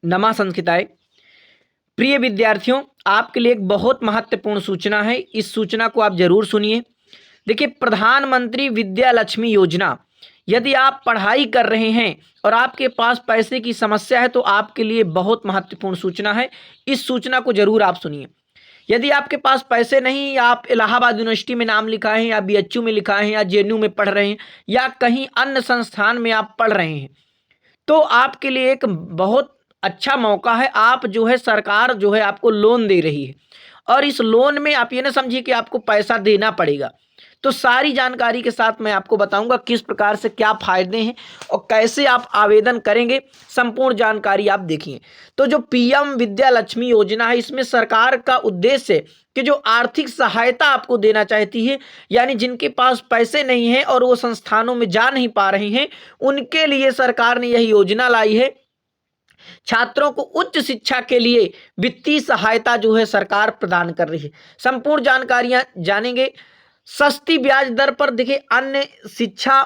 नमा संस्कृताय। प्रिय विद्यार्थियों, आपके लिए एक बहुत महत्वपूर्ण सूचना है। इस सूचना को आप जरूर सुनिए। देखिए, प्रधानमंत्री विद्या लक्ष्मी योजना, यदि आप पढ़ाई कर रहे हैं और आपके पास पैसे की समस्या है तो आपके लिए बहुत महत्वपूर्ण सूचना है। इस सूचना को जरूर आप सुनिए। यदि आपके पास पैसे नहीं, या आप इलाहाबाद यूनिवर्सिटी में नाम लिखा है, या बीएचयू में लिखा है, या जेएनयू में पढ़ रहे हैं, या कहीं अन्य संस्थान में आप पढ़ रहे हैं, तो आपके लिए एक बहुत अच्छा मौका है। आप जो है, सरकार जो है आपको लोन दे रही है, और इस लोन में आप ये ना समझिए कि आपको पैसा देना पड़ेगा। तो सारी जानकारी के साथ मैं आपको बताऊंगा किस प्रकार से क्या फायदे हैं और कैसे आप आवेदन करेंगे। संपूर्ण जानकारी आप देखिए। तो जो पीएम विद्या लक्ष्मी योजना है, इसमें सरकार का उद्देश्य है कि जो आर्थिक सहायता आपको देना चाहती है, यानी जिनके पास पैसे नहीं हैं और वो संस्थानों में जा नहीं पा रहे हैं, उनके लिए सरकार ने यह योजना लाई है। छात्रों को उच्च शिक्षा के लिए वित्तीय सहायता जो है सरकार प्रदान कर रही है। संपूर्ण जानकारियां जानेंगे। सस्ती ब्याज दर पर, देखिए, अन्य शिक्षा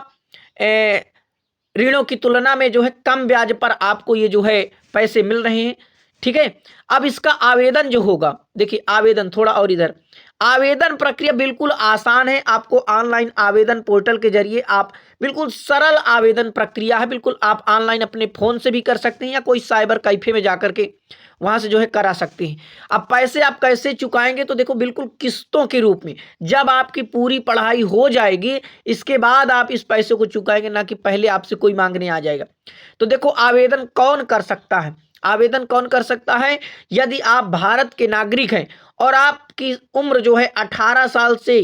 ऋणों की तुलना में जो है कम ब्याज पर आपको ये जो है पैसे मिल रहे हैं। ठीक है। अब इसका आवेदन जो होगा, देखिए आवेदन थोड़ा और इधर, आवेदन प्रक्रिया बिल्कुल आसान है। आपको ऑनलाइन आवेदन पोर्टल के जरिए आप बिल्कुल सरल आवेदन प्रक्रिया है। बिल्कुल आप ऑनलाइन अपने फोन से भी कर सकते हैं, या कोई साइबर कैफे में जाकर के वहां से जो है करा सकते हैं। अब पैसे आप कैसे चुकाएंगे, तो देखो बिल्कुल किस्तों के रूप में। जब आपकी पूरी पढ़ाई हो जाएगी, इसके बाद आप इस पैसे को चुकाएंगे, ना कि पहले आपसे कोई मांगने आ जाएगा। तो देखो, आवेदन कौन कर सकता है? आवेदन कौन कर सकता है? यदि आप भारत के नागरिक हैं और आपकी उम्र जो है 18 साल से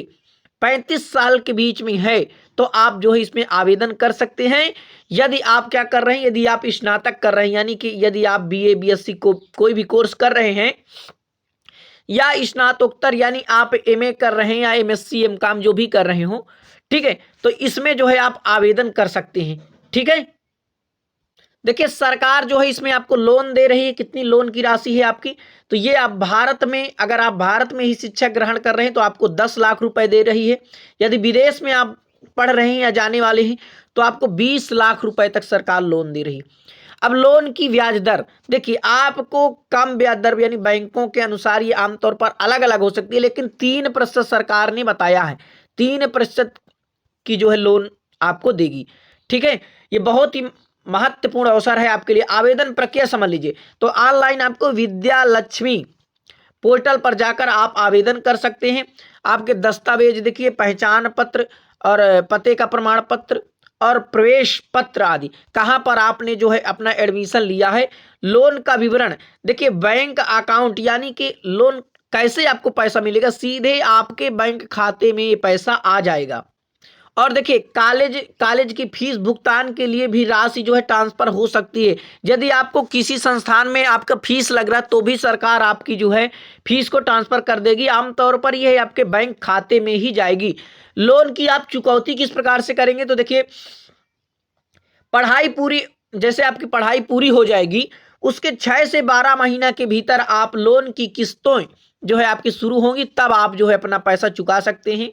35 साल के बीच में है, तो आप जो है इसमें आवेदन कर सकते हैं। यदि आप क्या कर रहे हैं, यदि आप स्नातक कर रहे हैं, यानी कि यदि आप बीए बीएससी को कोई भी कोर्स कर रहे हैं, या स्नातकोत्तर यानी आप एमए कर रहे हैं, या एमएससी एमकॉम जो भी कर रहे हो, ठीक है, तो इसमें जो है आप आवेदन कर सकते हैं। ठीक है। देखिए, सरकार जो है इसमें आपको लोन दे रही है। कितनी लोन की राशि है आपकी? तो ये आप भारत में, अगर आप भारत में ही शिक्षा ग्रहण कर रहे हैं तो आपको 10 लाख रुपए दे रही है। यदि विदेश में आप पढ़ रहे हैं या जाने वाले हैं तो आपको 20 लाख रुपए तक सरकार लोन दे रही है। अब लोन की ब्याज दर, देखिए, आपको कम ब्याज दर, यानी बैंकों के अनुसार ये आमतौर पर अलग अलग हो सकती है, लेकिन 3% सरकार ने बताया है। 3% की जो है लोन आपको देगी। ठीक है। ये बहुत ही महत्वपूर्ण अवसर है आपके लिए। आवेदन प्रक्रिया समझ लीजिए। तो ऑनलाइन आपको विद्या लक्ष्मी पोर्टल पर जाकर आप आवेदन कर सकते हैं। आपके दस्तावेज देखिए, पहचान पत्र और पते का प्रमाण पत्र और प्रवेश पत्र आदि, कहाँ पर आपने जो है अपना एडमिशन लिया है, लोन का विवरण, देखिए बैंक अकाउंट, यानी कि लोन कैसे आपको पैसा मिलेगा, सीधे आपके बैंक खाते में ये पैसा आ जाएगा। और देखिए, कॉलेज की फीस भुगतान के लिए भी राशि जो है ट्रांसफर हो सकती है। यदि आपको किसी संस्थान में आपका फीस लग रहा है तो भी सरकार आपकी जो है फीस को ट्रांसफर कर देगी। आमतौर पर यह आपके बैंक खाते में ही जाएगी। लोन की आप चुकौती किस प्रकार से करेंगे, तो देखिए, पढ़ाई पूरी, जैसे आपकी पढ़ाई पूरी हो जाएगी, उसके 6 से 12 महीना के भीतर आप लोन की किस्तों जो है आपकी शुरू होंगी, तब आप जो है अपना पैसा चुका सकते हैं।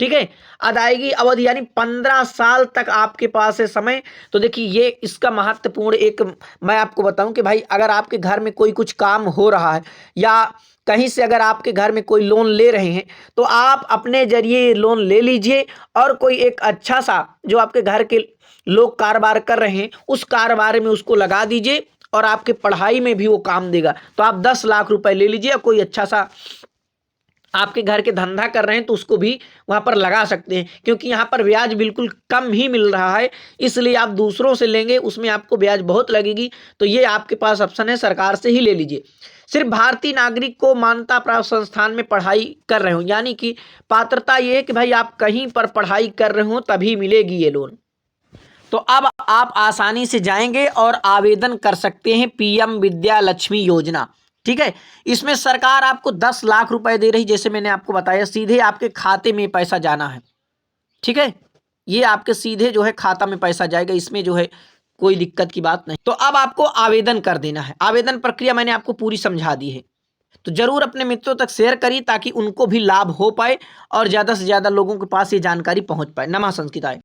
ठीक है। अदायगी अवधि, यानी 15 साल तक आपके पास है समय। तो देखिए, ये इसका महत्वपूर्ण एक मैं आपको बताऊं कि भाई, अगर आपके घर में कोई कुछ काम हो रहा है, या कहीं से अगर आपके घर में कोई लोन ले रहे हैं, तो आप अपने जरिए लोन ले लीजिए, और कोई एक अच्छा सा जो आपके घर के लोग कारोबार कर रहे हैं उस कारोबार में उसको लगा दीजिए, और आपके पढ़ाई में भी वो काम देगा। तो आप 10 लाख रुपए ले लीजिए, कोई अच्छा सा आपके घर के धंधा कर रहे हैं तो उसको भी वहां पर लगा सकते हैं, क्योंकि यहाँ पर ब्याज बिल्कुल कम ही मिल रहा है। इसलिए आप दूसरों से लेंगे, उसमें आपको ब्याज बहुत लगेगी। तो ये आपके पास ऑप्शन है, सरकार से ही ले लीजिए। सिर्फ भारतीय नागरिक को मान्यता प्राप्त संस्थान में पढ़ाई कर रहे हो, यानी कि पात्रता ये है कि भाई आप कहीं पर पढ़ाई कर रहे हो तभी मिलेगी ये लोन। तो अब आप आसानी से जाएंगे और आवेदन कर सकते हैं पीएम विद्या लक्ष्मी योजना। ठीक है। इसमें सरकार आपको 10 लाख रुपए दे रही, जैसे मैंने आपको बताया, सीधे आपके खाते में पैसा जाना है। ठीक है। ये आपके सीधे जो है खाता में पैसा जाएगा, इसमें जो है कोई दिक्कत की बात नहीं। तो अब आपको आवेदन कर देना है। आवेदन प्रक्रिया मैंने आपको पूरी समझा दी है। तो जरूर अपने मित्रों तक शेयर करिए ताकि उनको भी लाभ हो पाए और ज्यादा से ज्यादा लोगों के पास ये जानकारी पहुंच पाए। नमः संस्कृताय।